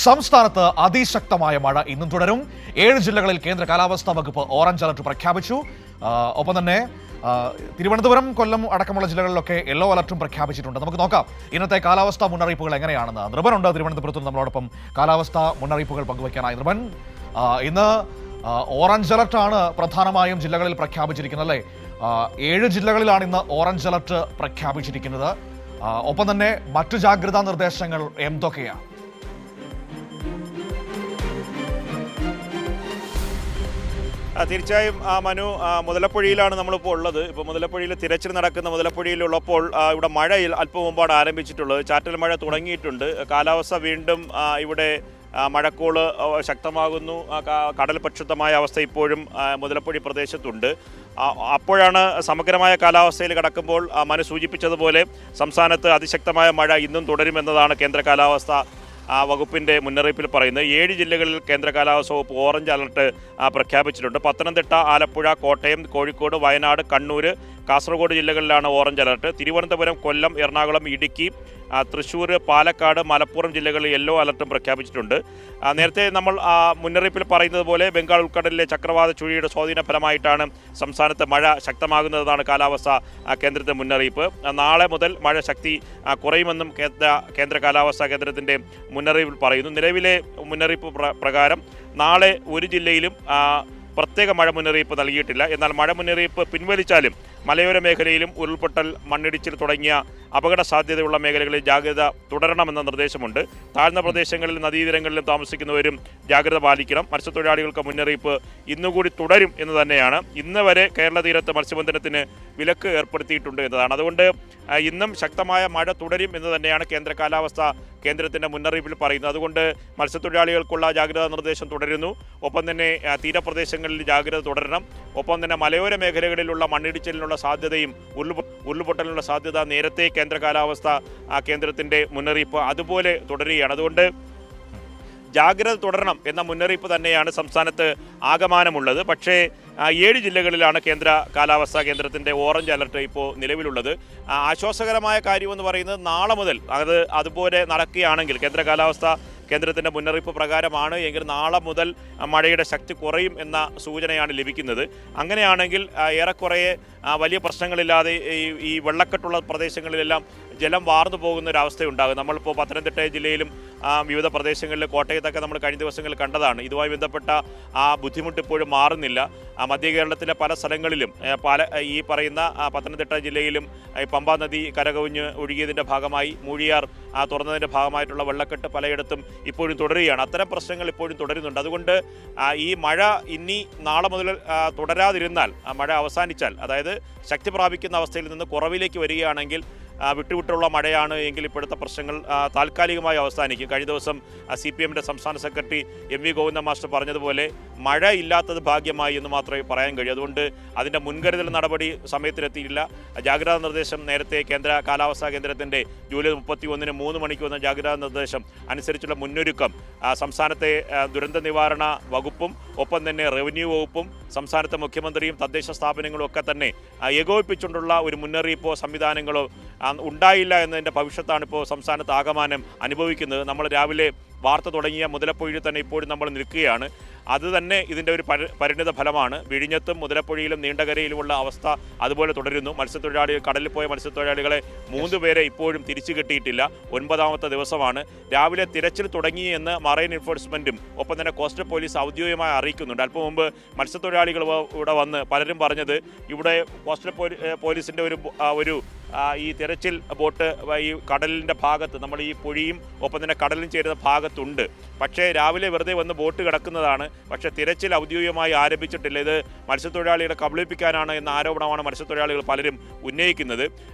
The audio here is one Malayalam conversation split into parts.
സംസ്ഥാനത്ത് അതിശക്തമായ മഴ ഇന്നും തുടരും. 7 ജില്ലകളിൽ കേന്ദ്ര കാലാവസ്ഥാ വകുപ്പ് ഓറഞ്ച് അലർട്ട് പ്രഖ്യാപിച്ചു. ഒപ്പം തന്നെ തിരുവനന്തപുരം, കൊല്ലം അടക്കമുള്ള ജില്ലകളിലൊക്കെ യെല്ലോ അലർട്ടും പ്രഖ്യാപിച്ചിട്ടുണ്ട്. നമുക്ക് നോക്കാം ഇന്നത്തെ കാലാവസ്ഥാ മുന്നറിയിപ്പുകൾ എങ്ങനെയാണെന്ന്. നൃപനുണ്ട് തിരുവനന്തപുരത്ത് നമ്മളോടൊപ്പം കാലാവസ്ഥാ മുന്നറിയിപ്പുകൾ പങ്കുവയ്ക്കാനായി. നൃപൻ, ഇന്ന് ഓറഞ്ച് അലർട്ടാണ് പ്രധാനമായും ജില്ലകളിൽ പ്രഖ്യാപിച്ചിരിക്കുന്നത് അല്ലേ? 7 ജില്ലകളിലാണ് ഇന്ന് ഓറഞ്ച് അലർട്ട് പ്രഖ്യാപിച്ചിരിക്കുന്നത്. ഒപ്പം തന്നെ മറ്റു ജാഗ്രതാ നിർദ്ദേശങ്ങൾ എന്തൊക്കെയാണ്? തീർച്ചയായും മനു, മുതലപ്പുഴയിലാണ് നമ്മളിപ്പോൾ ഉള്ളത്. ഇപ്പോൾ മുതലപ്പുഴയിൽ തിരച്ചിൽ നടക്കുന്ന മുതലപ്പുഴയിലുള്ളപ്പോൾ ഇവിടെ മഴ അല്പം മുമ്പാണ് ആരംഭിച്ചിട്ടുള്ളത്. ചാറ്റൽ മഴ തുടങ്ങിയിട്ടുണ്ട്. കാലാവസ്ഥ വീണ്ടും ഇവിടെ മഴക്കോള് ശക്തമാകുന്നു. കടൽ പ്രക്ഷുബ്ധമായ അവസ്ഥ ഇപ്പോഴും മുതലപ്പുഴ പ്രദേശത്തുണ്ട്. അപ്പോഴാണ് സമഗ്രമായ കാലാവസ്ഥയിൽ കടക്കുമ്പോൾ മനു സൂചിപ്പിച്ചതുപോലെ സംസ്ഥാനത്ത് അതിശക്തമായ മഴ ഇന്നും തുടരുമെന്നതാണ് കേന്ദ്ര കാലാവസ്ഥ വകുപ്പിൻ്റെ മുന്നറിയിപ്പിൽ പറയുന്നത്. 7 ജില്ലകളിൽ കേന്ദ്ര കാലാവസ്ഥ വകുപ്പ് ഓറഞ്ച് അലർട്ട് പ്രഖ്യാപിച്ചിട്ടുണ്ട്. പത്തനംതിട്ട, ആലപ്പുഴ, കോട്ടയം, കോഴിക്കോട്, വയനാട്, കണ്ണൂർ, കാസർഗോഡ് ജില്ലകളിലാണ് ഓറഞ്ച് അലർട്ട്. തിരുവനന്തപുരം, കൊല്ലം, എറണാകുളം, ഇടുക്കി, തൃശ്ശൂർ, പാലക്കാട്, മലപ്പുറം ജില്ലകളിൽ യെല്ലോ അലർട്ടും പ്രഖ്യാപിച്ചിട്ടുണ്ട്. നേരത്തെ നമ്മൾ മുന്നറിയിപ്പിൽ പറയുന്നത് പോലെ ബംഗാൾ ഉൾക്കടലിലെ ചക്രവാത ചുഴിയുടെ സ്വാധീന ഫലമായിട്ടാണ് സംസ്ഥാനത്ത് മഴ ശക്തമാകുന്നതാണ് കാലാവസ്ഥ കേന്ദ്രത്തിൻ്റെ മുന്നറിയിപ്പ്. നാളെ മുതൽ മഴ ശക്തി കുറയുമെന്നും കേന്ദ്ര കാലാവസ്ഥാ കേന്ദ്രത്തിൻ്റെ മുന്നറിയിപ്പിൽ പറയുന്നു. നിലവിലെ മുന്നറിയിപ്പ് പ്രകാരം നാളെ ഒരു ജില്ലയിലും പ്രത്യേക മഴ മുന്നറിയിപ്പ് നൽകിയിട്ടില്ല. എന്നാൽ മഴ മുന്നറിയിപ്പ് പിൻവലിച്ചാലും മലയോര മേഖലയിലും ഉരുൾപൊട്ടൽ, മണ്ണിടിച്ചിൽ തുടങ്ങിയ അപകട സാധ്യതയുള്ള മേഖലകളിൽ ജാഗ്രത തുടരണമെന്ന നിർദ്ദേശമുണ്ട്. താഴ്ന്ന പ്രദേശങ്ങളിൽ നദീതീരങ്ങളിലും താമസിക്കുന്നവരും ജാഗ്രത പാലിക്കണം. മത്സ്യത്തൊഴിലാളികൾക്ക് മുന്നറിയിപ്പ് ഇന്നുകൂടി തുടരും എന്ന് തന്നെയാണ്. ഇന്ന് വരെ കേരള തീരത്ത് മത്സ്യബന്ധനത്തിന് വിലക്ക് ഏർപ്പെടുത്തിയിട്ടുണ്ട് എന്നതാണ്. അതുകൊണ്ട് ഇന്നും ശക്തമായ മഴ തുടരും എന്ന് തന്നെയാണ് കേന്ദ്ര കാലാവസ്ഥാ കേന്ദ്രത്തിൻ്റെ മുന്നറിയിപ്പിൽ പറയുന്നത്. അതുകൊണ്ട് മത്സ്യത്തൊഴിലാളികൾക്കുള്ള ജാഗ്രതാ നിർദ്ദേശം തുടരുന്നു. ഒപ്പം തന്നെ തീരപ്രദേശങ്ങളിൽ ജാഗ്രത തുടരണം. ഒപ്പം തന്നെ മലയോര മേഖലകളിലുള്ള മണ്ണിടിച്ചിലിനുള്ള സാധ്യതയും ഉരുൾപൊട്ടലിനുള്ള സാധ്യത നേരത്തെ കേന്ദ്ര കാലാവസ്ഥാ കേന്ദ്രത്തിൻ്റെ മുന്നറിയിപ്പ് അതുപോലെ തുടരുകയാണ്. അതുകൊണ്ട് ജാഗ്രത തുടരണം എന്ന മുന്നറിയിപ്പ് തന്നെയാണ് സംസ്ഥാനത്ത് ആകമാനമുള്ളത്. പക്ഷേ 7 ജില്ലകളിലാണ് കേന്ദ്ര കാലാവസ്ഥാ കേന്ദ്രത്തിൻ്റെ ഓറഞ്ച് അലർട്ട് ഇപ്പോൾ നിലവിലുള്ളത്. ആശ്വാസകരമായ കാര്യമെന്ന് പറയുന്നത് നാളെ മുതൽ അതുപോലെ നടക്കുകയാണെങ്കിൽ കേന്ദ്ര കാലാവസ്ഥാ കേന്ദ്രത്തിൻ്റെ മുന്നറിയിപ്പ് പ്രകാരമാണ് എങ്കിൽ നാളെ മുതൽ മഴയുടെ ശക്തി കുറയും എന്ന സൂചനയാണ് ലഭിക്കുന്നത്. അങ്ങനെയാണെങ്കിൽ ഏറെക്കുറെ വലിയ പ്രശ്നങ്ങളില്ലാതെ ഈ വെള്ളക്കെട്ടുള്ള പ്രദേശങ്ങളിലെല്ലാം ജലം വാർന്നു പോകുന്ന ഒരു അവസ്ഥയുണ്ടാകും. നമ്മളിപ്പോൾ പത്തനംതിട്ട ജില്ലയിലും വിവിധ പ്രദേശങ്ങളിൽ, കോട്ടയത്തൊക്കെ നമ്മൾ കഴിഞ്ഞ ദിവസങ്ങളിൽ കണ്ടതാണ്. ഇതുമായി ബന്ധപ്പെട്ട ബുദ്ധിമുട്ട് ഇപ്പോഴും മാറുന്നില്ല. മധ്യ കേരളത്തിലെ പല സ്ഥലങ്ങളിലും ഈ പറയുന്ന പത്തനംതിട്ട ജില്ലയിലും പമ്പാ നദി കരകവിഞ്ഞ് ഒഴുകിയതിൻ്റെ ഭാഗമായി മൂഴിയാർ തുറന്നതിൻ്റെ ഭാഗമായിട്ടുള്ള വെള്ളക്കെട്ട് പലയിടത്തും ഇപ്പോഴും തുടരുകയാണ്. അത്തരം പ്രശ്നങ്ങൾ ഇപ്പോഴും തുടരുന്നുണ്ട്. അതുകൊണ്ട് ഈ മഴ ഇനി നാളെ മുതൽ തുടരാതിരുന്നാൽ, മഴ അവസാനിച്ചാൽ, അതായത് ശക്തി പ്രാപിക്കുന്ന അവസ്ഥയിൽ നിന്ന് കുറവിലേക്ക് വരികയാണെങ്കിൽ വിട്ടുവിട്ടുള്ള മഴയാണ് എങ്കിൽ ഇപ്പോഴത്തെ പ്രശ്നങ്ങൾ താൽക്കാലികമായി അവസാനിക്കും. കഴിഞ്ഞ ദിവസം CPM-ൻ്റെ സംസ്ഥാന സെക്രട്ടറി MV ഗോവിന്ദൻ മാസ്റ്റർ പറഞ്ഞതുപോലെ മഴ ഇല്ലാത്തത് ഭാഗ്യമായി എന്ന് മാത്രമേ പറയാൻ കഴിയൂ. അതുകൊണ്ട് അതിൻ്റെ മുൻകരുതൽ നടപടി സമയത്തിലെത്തിയില്ല. ജാഗ്രതാ നിർദ്ദേശം നേരത്തെ കേന്ദ്ര കാലാവസ്ഥാ കേന്ദ്രത്തിൻ്റെ ജൂലൈ 31-ന് 3 മണിക്ക് വന്ന ജാഗ്രതാ നിർദ്ദേശം അനുസരിച്ചുള്ള മുന്നൊരുക്കം സംസ്ഥാനത്തെ ദുരന്ത നിവാരണ വകുപ്പും ഒപ്പം തന്നെ റവന്യൂ വകുപ്പും സംസ്ഥാനത്തെ മുഖ്യമന്ത്രിയും തദ്ദേശ സ്ഥാപനങ്ങളും ഒക്കെ തന്നെ ഏകോപിപ്പിച്ചുകൊണ്ടുള്ള ഒരു മുന്നറിയിപ്പോ സംവിധാനങ്ങളോ ഉണ്ടായില്ല എന്നതിൻ്റെ ഭവിഷ്യത്താണ് ഇപ്പോൾ സംസ്ഥാനത്ത് ആകമാനം അനുഭവിക്കുന്നത്. നമ്മൾ രാവിലെ വാർത്ത തുടങ്ങിയ മുതലപ്പുഴയിൽ തന്നെ ഇപ്പോഴും നമ്മൾ നിൽക്കുകയാണ്. അതുതന്നെ ഇതിൻ്റെ ഒരു പരിണിത ഫലമാണ്. വിഴിഞ്ഞത്തും മുതലപ്പുഴയിലും നീണ്ടകരയിലുമുള്ള അവസ്ഥ അതുപോലെ തുടരുന്നു. മത്സ്യത്തൊഴിലാളികൾ, കടലിൽ പോയ മത്സ്യത്തൊഴിലാളികളെ 3 പേരെ ഇപ്പോഴും തിരിച്ചു കിട്ടിയിട്ടില്ല. 9ാമത്തെ ദിവസമാണ്. രാവിലെ തിരച്ചിൽ തുടങ്ങിയെന്ന് മറൈൻ എൻഫോഴ്സ്മെൻറ്റും ഒപ്പം തന്നെ കോസ്റ്റൽ പോലീസ് ഔദ്യോഗികമായി അറിയിക്കുന്നുണ്ട്. അല്പം മുമ്പ് മത്സ്യത്തൊഴിലാളികൾ ഇവിടെ വന്ന് പലരും പറഞ്ഞത് ഇവിടെ കോസ്റ്റൽ പോലീസിൻ്റെ ഒരു ഈ തിരച്ചിൽ ബോട്ട് ഈ കടലിൻ്റെ ഭാഗത്ത്, നമ്മൾ ഈ പുഴയും ഒപ്പം തന്നെ കടലിലും ചേരുന്ന ഭാഗത്തുണ്ട്. പക്ഷേ രാവിലെ വെറുതെ വന്ന് ബോട്ട് കിടക്കുന്നതാണ്. പക്ഷേ തിരച്ചിൽ ഔദ്യോഗികമായി ആരംഭിച്ചിട്ടില്ല. ഇത് മത്സ്യത്തൊഴിലാളികളെ കബളിപ്പിക്കാനാണ് എന്ന ആരോപണമാണ് മത്സ്യത്തൊഴിലാളികൾ പലരും ഉന്നയിക്കുന്നത്.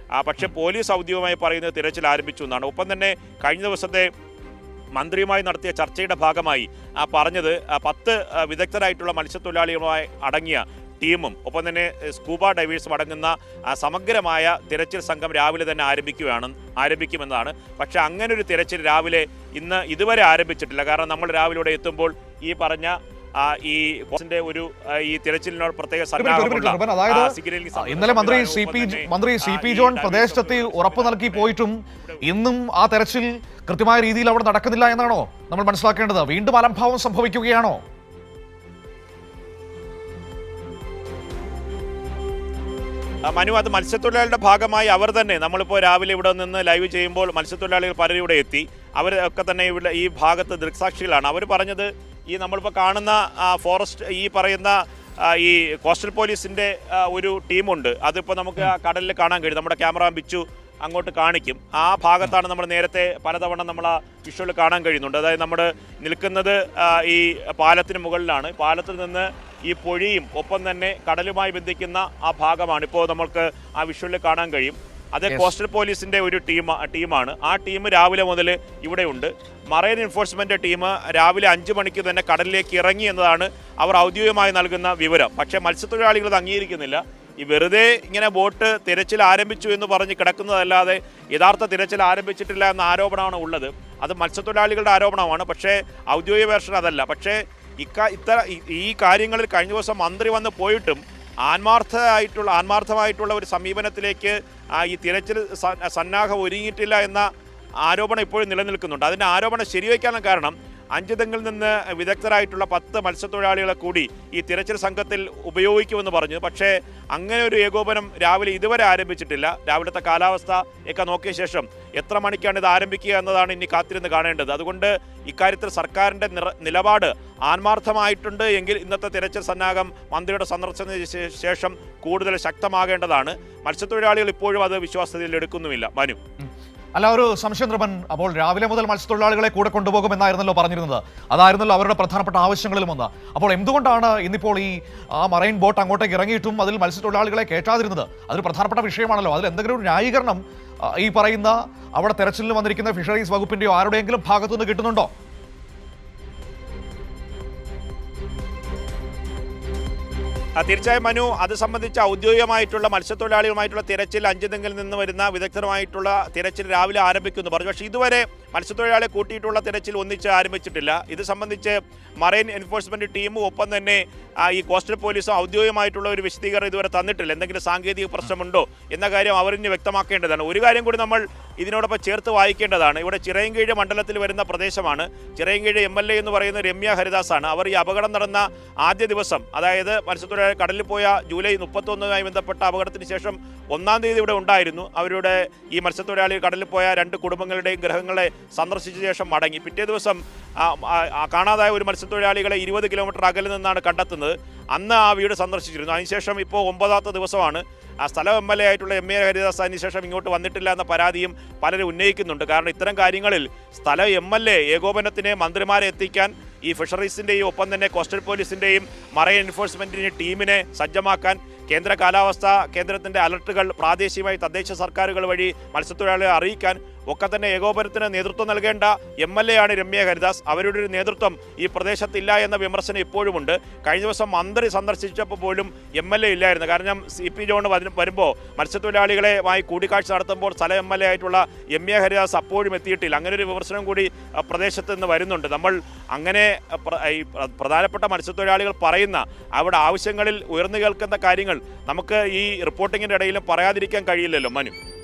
പക്ഷേ പോലീസ് ഔദ്യോഗികമായി പറയുന്നത് തിരച്ചിൽ ആരംഭിച്ചു എന്നാണ്. ഒപ്പം തന്നെ കഴിഞ്ഞ ദിവസത്തെ മന്ത്രിയുമായി നടത്തിയ ചർച്ചയുടെ ഭാഗമായി പറഞ്ഞത് 10 വിദഗ്ധരായിട്ടുള്ള മത്സ്യത്തൊഴിലാളികളുമായി അടങ്ങിയ ടീമും ഒപ്പം തന്നെ സ്കൂബ ഡൈവേഴ്സും അടങ്ങുന്ന സമഗ്രമായ തിരച്ചിൽ സംഘം രാവിലെ തന്നെ ആരംഭിക്കുമെന്നതാണ്. പക്ഷേ അങ്ങനൊരു തിരച്ചിൽ ഇതുവരെ ആരംഭിച്ചിട്ടില്ല. കാരണം നമ്മൾ രാവിലെ ഇവിടെ എത്തുമ്പോൾ ഈ പറഞ്ഞ ഈ കോസ്റ്റിന്റെ ഒരു ഈ തിരച്ചിലിനോട് പ്രത്യേക അതായത് ഇന്നലെ മന്ത്രി സി പി ജോൺ പ്രദേശത്തെത്തി ഉറപ്പ് നൽകി പോയിട്ടും ഇന്നും ആ തെരച്ചിൽ കൃത്യമായ രീതിയിൽ അവിടെ നടക്കുന്നില്ല എന്നാണോ നമ്മൾ മനസ്സിലാക്കേണ്ടത്? വീണ്ടും അലംഭാവം സംഭവിക്കുകയാണോ? മനു, അത് മത്സ്യത്തൊഴിലാളികളുടെ ഭാഗമായി അവർ തന്നെ, നമ്മളിപ്പോൾ രാവിലെ ഇവിടെ നിന്ന് ലൈവ് ചെയ്യുമ്പോൾ മത്സ്യത്തൊഴിലാളികൾ പലരും ഇവിടെ എത്തി. അവരൊക്കെ തന്നെ ഇവിടെ ഈ ഭാഗത്ത് ദൃക്സാക്ഷികളാണ്. അവർ പറഞ്ഞത് ഈ നമ്മളിപ്പോൾ കാണുന്ന ഫോറസ്റ്റ് ഈ പറയുന്ന ഈ കോസ്റ്റൽ പോലീസിൻ്റെ ഒരു ടീമുണ്ട്. അതിപ്പോൾ നമുക്ക് ആ കടലിൽ കാണാൻ കഴിയും. നമ്മുടെ ക്യാമറ ബിച്ചു അങ്ങോട്ട് കാണിക്കും. ആ ഭാഗത്താണ് നമ്മൾ നേരത്തെ പലതവണ നമ്മൾ ആ വിഷ്വൽ കാണാൻ കഴിയുന്നുണ്ട്. അതായത് നമ്മൾ നിൽക്കുന്നത് ഈ പാലത്തിന് മുകളിലാണ്. പാലത്തിൽ നിന്ന് ഈ പൊഴിയും ഒപ്പം തന്നെ കടലുമായി ബന്ധിക്കുന്ന ആ ഭാഗമാണ് ഇപ്പോൾ നമുക്ക് ആ വിഷ്വലിൽ കാണാൻ കഴിയും. അത് കോസ്റ്റൽ പോലീസിൻ്റെ ഒരു ടീമാണ്. ആ ടീം രാവിലെ മുതൽ ഇവിടെയുണ്ട്. മറൈൻ എൻഫോഴ്സ്മെന്റ് ടീം രാവിലെ 5 മണിക്ക് തന്നെ കടലിലേക്ക് ഇറങ്ങി എന്നതാണ് അവർ ഔദ്യോഗികമായി നൽകുന്ന വിവരം. പക്ഷേ മത്സ്യത്തൊഴിലാളികൾ അത് അംഗീകരിക്കുന്നില്ല. ഈ വെറുതെ ഇങ്ങനെ ബോട്ട് തിരച്ചിൽ ആരംഭിച്ചു എന്ന് പറഞ്ഞ് കിടക്കുന്നതല്ലാതെ യഥാർത്ഥ തിരച്ചിൽ ആരംഭിച്ചിട്ടില്ല എന്ന ആരോപണമാണ് ഉള്ളത്. അത് മത്സ്യത്തൊഴിലാളികളുടെ ആരോപണമാണ്. പക്ഷേ ഔദ്യോഗിക വേർഷൻ അതല്ല. പക്ഷേ ഈ കാര്യങ്ങളിൽ കഴിഞ്ഞ ദിവസം മന്ത്രി വന്ന് പോയിട്ടും ആത്മാർത്ഥമായിട്ടുള്ള ഒരു സമീപനത്തിലേക്ക് ഈ തിരച്ചിൽ സന്നാഹം ഒരുങ്ങിയിട്ടില്ല എന്ന ആരോപണം ഇപ്പോഴും നിലനിൽക്കുന്നുണ്ട്. അതിൻ്റെ ആരോപണം ശരിവയ്ക്കാനുള്ള കാരണം അഞ്ചുതെങ്ങിൽ നിന്ന് വിദഗ്ധരായിട്ടുള്ള 10 മത്സ്യത്തൊഴിലാളികളെ കൂടി ഈ തിരച്ചിൽ സംഘത്തിൽ ഉപയോഗിക്കുമെന്ന് പറഞ്ഞു. പക്ഷേ അങ്ങനെ ഒരു ഏകോപനം രാവിലെ ഇതുവരെ ആരംഭിച്ചിട്ടില്ല. രാവിലത്തെ കാലാവസ്ഥ ഒക്കെ നോക്കിയ ശേഷം എത്ര മണിക്കാണ് ഇത് ആരംഭിക്കുക എന്നതാണ് ഇനി കാത്തിരുന്ന് കാണേണ്ടത്. അതുകൊണ്ട് ഇക്കാര്യത്തിൽ സർക്കാരിൻ്റെ നിലപാട് ആത്മാർത്ഥമായിട്ടുണ്ട് എങ്കിൽ ഇന്നത്തെ തിരച്ചിൽ സന്നാഹം മന്ത്രിയുടെ സന്ദർശനത്തിന് ശേഷം കൂടുതൽ ശക്തമാകേണ്ടതാണ്. മത്സ്യത്തൊഴിലാളികൾ ഇപ്പോഴും അത് വിശ്വാസ്യതയിൽ എടുക്കുന്നുമില്ല. മനു, അല്ല, ഒരു സംശയം ദ്രവൻ, അപ്പോൾ രാവിലെ മുതൽ മത്സ്യത്തൊഴിലാളികളെ കൂടെ കൊണ്ടുപോകുമെന്നായിരുന്നല്ലോ പറഞ്ഞിരുന്നത്. അതായിരുന്നല്ലോ അവരുടെ പ്രധാനപ്പെട്ട ആവശ്യങ്ങളിലും ഒന്ന്. അപ്പോൾ എന്തുകൊണ്ടാണ് ഇന്നിപ്പോൾ ഈ മറൈൻ ബോട്ട് അങ്ങോട്ടേക്ക് ഇറങ്ങിയിട്ടും അതിൽ മത്സ്യത്തൊഴിലാളികളെ കയറ്റാതിരുന്നത്? അതൊരു പ്രധാനപ്പെട്ട വിഷയമാണല്ലോ. അതിൽ എന്തെങ്കിലും ഒരു ന്യായീകരണം ഈ പറയുന്ന അവിടെ തെരച്ചിലിന് വന്നിരിക്കുന്ന ഫിഷറീസ് വകുപ്പിന്റെയോ ആരുടെയെങ്കിലും ഭാഗത്തുനിന്ന് കിട്ടുന്നുണ്ടോ? തീർച്ചയായും മനു, അത് സംബന്ധിച്ച് ഔദ്യോഗികമായിട്ടുള്ള മത്സ്യത്തൊഴിലാളികളുമായിട്ടുള്ള തിരച്ചിൽ അഞ്ചുതെങ്ങിൽ നിന്ന് വരുന്ന വിദഗ്ധരുമായിട്ടുള്ള തിരച്ചിൽ രാവിലെ ആരംഭിക്കുന്നു പറഞ്ഞു. പക്ഷേ ഇതുവരെ മത്സ്യത്തൊഴിലാളികളെ കൂട്ടിയിട്ടുള്ള തിരച്ചിൽ ഒന്നിച്ച് ആരംഭിച്ചിട്ടില്ല. ഇത് സംബന്ധിച്ച് മറൈൻ എൻഫോഴ്സ്മെന്റ് ടീമും ഒപ്പം തന്നെ ഈ കോസ്റ്റൽ പോലീസും ഔദ്യോഗികമായിട്ടുള്ള ഒരു വിശദീകരണം ഇതുവരെ തന്നിട്ടില്ല. എന്തെങ്കിലും സാങ്കേതിക പ്രശ്നമുണ്ടോ എന്ന കാര്യം അവരിന് വ്യക്തമാക്കേണ്ടതാണ്. ഒരു കാര്യം കൂടി നമ്മൾ ഇതിനോടൊപ്പം ചേർത്ത് വായിക്കേണ്ടതാണ്. ഇവിടെ ചിറയൻകീഴ് മണ്ഡലത്തിൽ വരുന്ന പ്രദേശമാണ്. ചിറയൻകീഴ് MLA എന്ന് പറയുന്ന രമ്യ ഹരിദാസാണ്. അവർ ഈ അപകടം നടന്ന ആദ്യ ദിവസം, അതായത് മത്സ്യത്തൊഴിലാളി കടലിൽ പോയ ജൂലൈ 31 ബന്ധപ്പെട്ട അപകടത്തിന് ശേഷം 1-ാം തീയതി ഇവിടെ ഉണ്ടായിരുന്നു. അവരുടെ ഈ മത്സ്യത്തൊഴിലാളി കടലിൽ പോയ 2 കുടുംബങ്ങളുടെയും ഗൃഹങ്ങളെ സന്ദർശിച്ച ശേഷം മടങ്ങി. പിറ്റേ ദിവസം കാണാതായ ഒരു മത്സ്യത്തൊഴിലാളികളെ 20 കിലോമീറ്റർ അകലിൽ നിന്നാണ് കണ്ടെത്തുന്നത്. അന്ന് ആ വീട് സന്ദർശിച്ചിരുന്നു. അതിനുശേഷം ഇപ്പോൾ 9ാമത്തെ ദിവസമാണ്. ആ സ്ഥലം MLA ആയിട്ടുള്ള MA ഹരിദാസ് അതിനുശേഷം ഇങ്ങോട്ട് വന്നിട്ടില്ല എന്ന പരാതിയും പലരും ഉന്നയിക്കുന്നുണ്ട്. കാരണം ഇത്തരം കാര്യങ്ങളിൽ സ്ഥലം MLA ഏകോപനത്തിന് മന്ത്രിമാരെ എത്തിക്കാൻ ഈ ഫിഷറീസിൻ്റെയും ഒപ്പം തന്നെ കോസ്റ്റൽ പോലീസിൻ്റെയും മറൈൻ എൻഫോഴ്സ്മെൻറ്റിൻ്റെയും ടീമിനെ സജ്ജമാക്കാൻ കേന്ദ്ര കാലാവസ്ഥാ കേന്ദ്രത്തിൻ്റെ അലർട്ടുകൾ പ്രാദേശികമായി തദ്ദേശ സർക്കാരുകൾ വഴി മത്സ്യത്തൊഴിലാളികളെ അറിയിക്കാൻ ഒക്കെ തന്നെ ഏകോപനത്തിന് നേതൃത്വം നൽകേണ്ട MLA ആണ് രമ്യ ഹരിദാസ്. അവരുടെ ഒരു നേതൃത്വം ഈ പ്രദേശത്തില്ല എന്ന വിമർശനം ഇപ്പോഴുമുണ്ട്. കഴിഞ്ഞ ദിവസം മന്ത്രി സന്ദർശിച്ചപ്പോൾ പോലും MLA ഇല്ലായിരുന്നു. കാരണം CP ജോൺ വരുമ്പോൾ മത്സ്യത്തൊഴിലാളികളുമായി കൂടിക്കാഴ്ച നടത്തുമ്പോൾ സ്ഥല MLA ആയിട്ടുള്ള രമ്യ ഹരിദാസ് അപ്പോഴും എത്തിയിട്ടില്ല. അങ്ങനെ ഒരു വിമർശനം കൂടി പ്രദേശത്ത് നിന്ന് വരുന്നുണ്ട്. നമ്മൾ അങ്ങനെ ഈ പ്രധാനപ്പെട്ട മത്സ്യത്തൊഴിലാളികൾ പറയുന്ന അവിടെ ആവശ്യങ്ങളിൽ ഉയർന്നു കേൾക്കുന്ന കാര്യങ്ങൾ നമുക്ക് ഈ റിപ്പോർട്ടിങ്ങിൻ്റെ ഇടയിലും പറയാതിരിക്കാൻ കഴിയില്ലല്ലോ മനു.